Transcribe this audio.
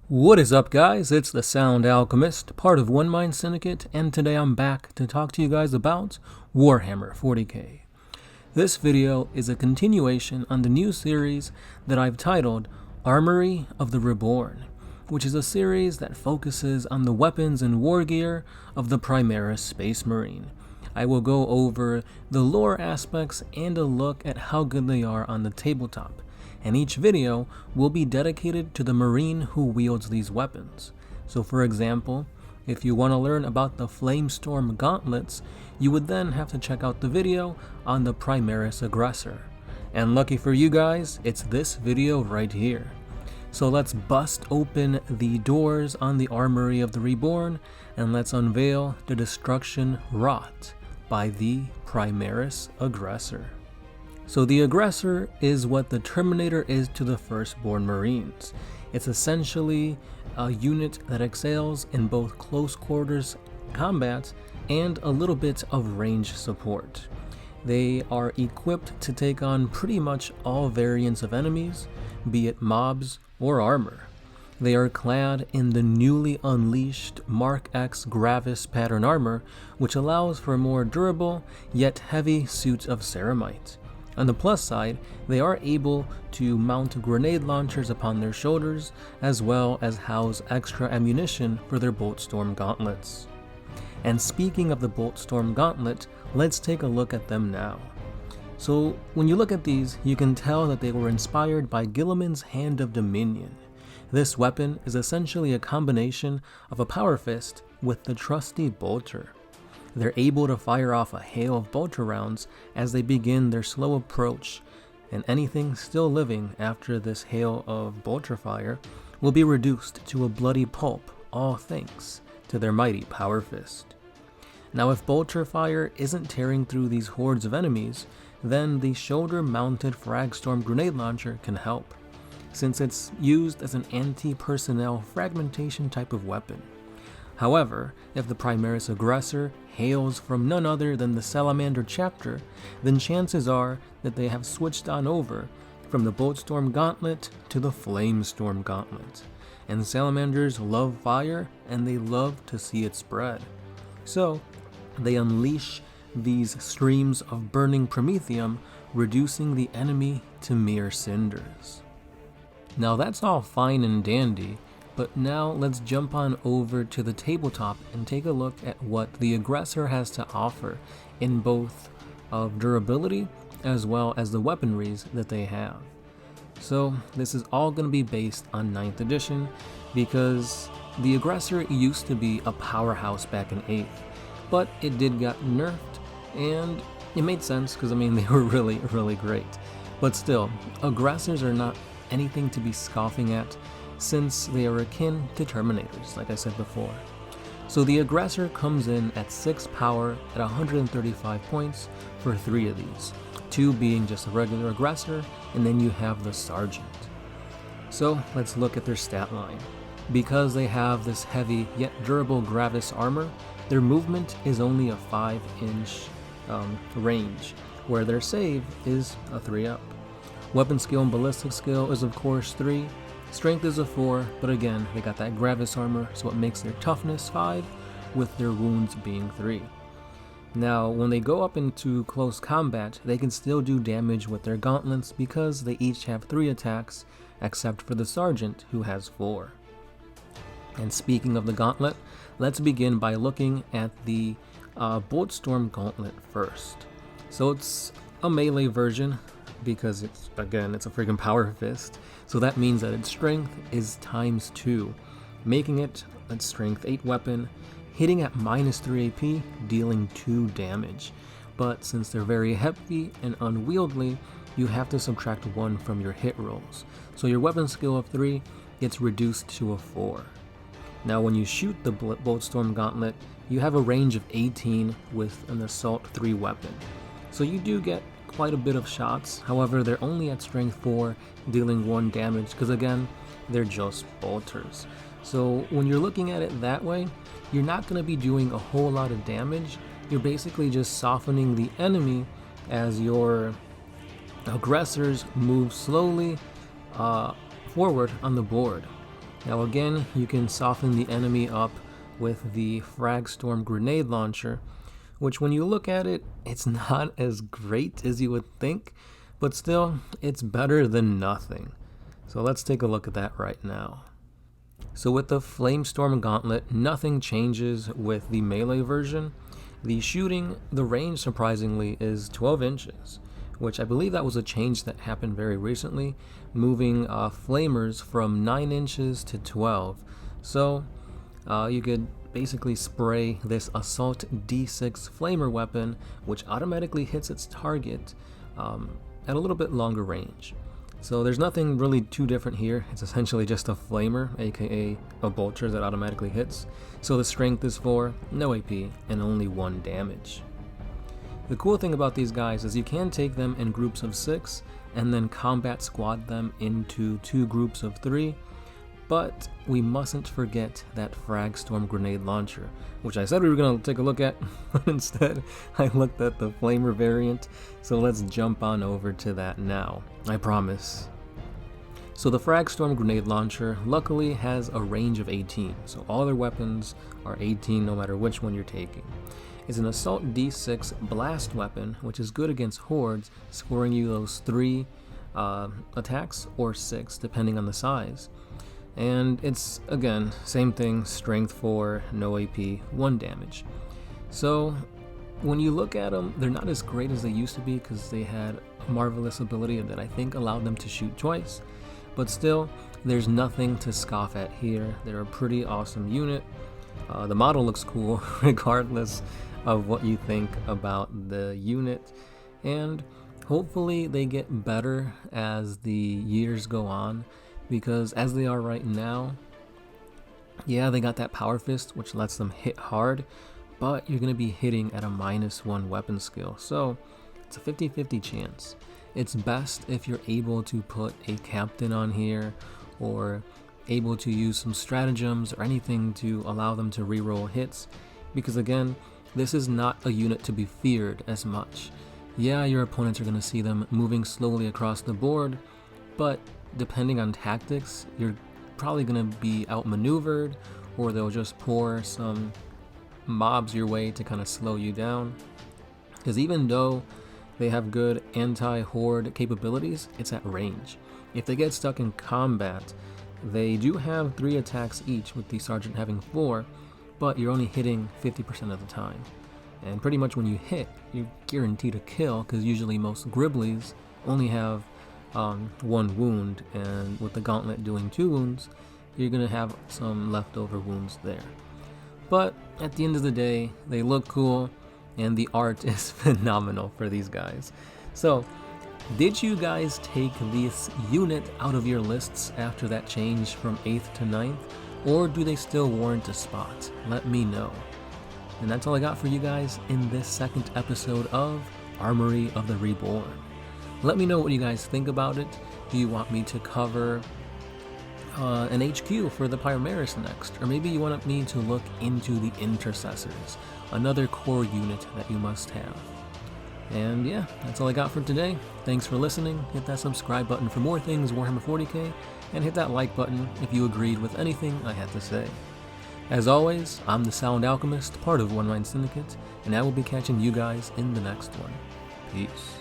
What is up, guys? It's the Sound Alchemist, part of One Mind Syndicate, and today I'm back to talk to you guys about Warhammer 40k. This video is a continuation on the new series that I've titled Armory of the Reborn, which is a series that focuses on the weapons and wargear of the Primaris Space Marine. I will go over the lore aspects and a look at how good they are on the tabletop, and each video will be dedicated to the Marine who wields these weapons. So for example, if you want to learn about the Fragstorm Gauntlets, you would then have to check out the video on the Primaris Aggressor. And lucky for you guys, it's this video right here. So let's bust open the doors on the Armory of the Reborn, and let's unveil the destruction wrought by the Primaris Aggressor. So the Aggressor is what the Terminator is to the Firstborn Marines. It's essentially a unit that excels in both close quarters combat and a little bit of range support. They are equipped to take on pretty much all variants of enemies, be it mobs or armor. They are clad in the newly unleashed Mark X Gravis pattern armor, which allows for a more durable yet heavy suit of ceramite. On the plus side, they are able to mount grenade launchers upon their shoulders, as well as house extra ammunition for their Boltstorm Gauntlets. And speaking of the Boltstorm Gauntlet, let's take a look at them now. So when you look at these, you can tell that they were inspired by Guilliman's Hand of Dominion. This weapon is essentially a combination of a power fist with the trusty bolter. They're able to fire off a hail of bolter rounds as they begin their slow approach, and anything still living after this hail of bolter fire will be reduced to a bloody pulp, all thanks to their mighty power fist. Now if bolter fire isn't tearing through these hordes of enemies, then the shoulder-mounted Fragstorm grenade launcher can help, since it's used as an anti-personnel fragmentation type of weapon. However, if the Primaris Aggressor hails from none other than the Untitled Chapter, then chances are that they have switched on over from the Boltstorm Gauntlet to the Flamestorm Gauntlet. And salamanders love fire, and they love to see it spread. So, they unleash these streams of burning promethium, reducing the enemy to mere cinders. Now that's all fine and dandy, but now let's jump on over to the tabletop and take a look at what the Aggressor has to offer in both of durability as well as the weaponries that they have. So this is all going to be based on 9th edition, because the Aggressor used to be a powerhouse back in 8th, but it did got nerfed, and it made sense because I mean they were really great. But still, Aggressors are not anything to be scoffing at, since they are akin to Terminators, like I said before. So the Aggressor comes in at 6 power at 135 points for 3 of these, 2 being just a regular Aggressor, and then you have the Sergeant. So let's look at their stat line. Because they have this heavy yet durable Gravis armor, their movement is only a 5-inch range, where their save is a 3-up. Weapon skill and ballistic skill is of course 3, strength is a 4, but again, they got that Gravis armor, so it makes their toughness 5, with their wounds being 3. Now, when they go up into close combat, they can still do damage with their gauntlets because they each have 3 attacks, except for the Sergeant, who has 4. And speaking of the Gauntlet, let's begin by looking at the Boltstorm Gauntlet first. So it's a melee version, because it's a freaking power fist, so that means that its strength is times 2, making it a strength 8 weapon, hitting at -3 AP, dealing 2 damage. But since they're very heavy and unwieldy, you have to subtract 1 from your hit rolls, so your weapon skill of 3 gets reduced to a 4. Now when you shoot the Boltstorm Gauntlet, you have a range of 18 with an Assault 3 weapon, so you do get quite a bit of shots. However, they're only at strength 4, dealing 1 damage, because again, they're just bolters. So when you're looking at it that way, you're not going to be doing a whole lot of damage. You're basically just softening the enemy as your aggressors move slowly forward on the board. Now again, you can soften the enemy up with the Fragstorm grenade launcher, which when you look at it, it's not as great as you would think, but still, it's better than nothing. So let's take a look at that right now. So with the Flamestorm Gauntlet, nothing changes with the melee version. The shooting, the range surprisingly is 12 inches, which I believe that was a change that happened very recently, moving flamers from 9 inches to 12. So you could basically spray this Assault D6 flamer weapon, which automatically hits its target at a little bit longer range. So there's nothing really too different here. It's essentially just a flamer, aka a vulture that automatically hits. So the strength is 4, no AP, and only 1 damage. The cool thing about these guys is you can take them in groups of 6 and then combat squad them into 2 groups of 3, but we mustn't forget that Fragstorm grenade launcher, which I said we were going to take a look at, but instead I looked at the flamer variant, so let's jump on over to that now, I promise. So the Fragstorm grenade launcher luckily has a range of 18, so all their weapons are 18 no matter which one you're taking. It's an Assault D6 blast weapon, which is good against hordes, scoring you those 3 attacks or 6 depending on the size. And it's, again, same thing, strength 4, no AP, 1 damage. So when you look at them, they're not as great as they used to be because they had a marvelous ability that I think allowed them to shoot twice. But still, there's nothing to scoff at here. They're a pretty awesome unit. The model looks cool regardless of what you think about the unit. And hopefully they get better as the years go on, because as they are right now, yeah, they got that power fist which lets them hit hard, but you're going to be hitting at a -1 weapon skill, so it's a 50-50 chance. It's best if you're able to put a captain on here or able to use some stratagems or anything to allow them to reroll hits, because again, this is not a unit to be feared as much. Yeah, your opponents are going to see them moving slowly across the board, but depending on tactics, you're probably going to be outmaneuvered, or they'll just pour some mobs your way to kind of slow you down. Because even though they have good anti-horde capabilities, it's at range. If they get stuck in combat, they do have 3 attacks each, with the sergeant having 4, but you're only hitting 50% of the time. And pretty much when you hit, you're guaranteed a kill, because usually most Griblies only have 1 wound, and with the Gauntlet doing 2 wounds, you're going to have some leftover wounds there. But at the end of the day, they look cool, and the art is phenomenal for these guys. So, did you guys take this unit out of your lists after that change from 8th to 9th, or do they still warrant a spot? Let me know. And that's all I got for you guys in this 2nd episode of Armory of the Reborn. Let me know what you guys think about it. Do you want me to cover an HQ for the Primaris next? Or maybe you want me to look into the Intercessors, another core unit that you must have. And yeah, that's all I got for today. Thanks for listening. Hit that subscribe button for more things Warhammer 40k, and hit that like button if you agreed with anything I had to say. As always, I'm the Sound Alchemist, part of One Mind Syndicate, and I will be catching you guys in the next one. Peace.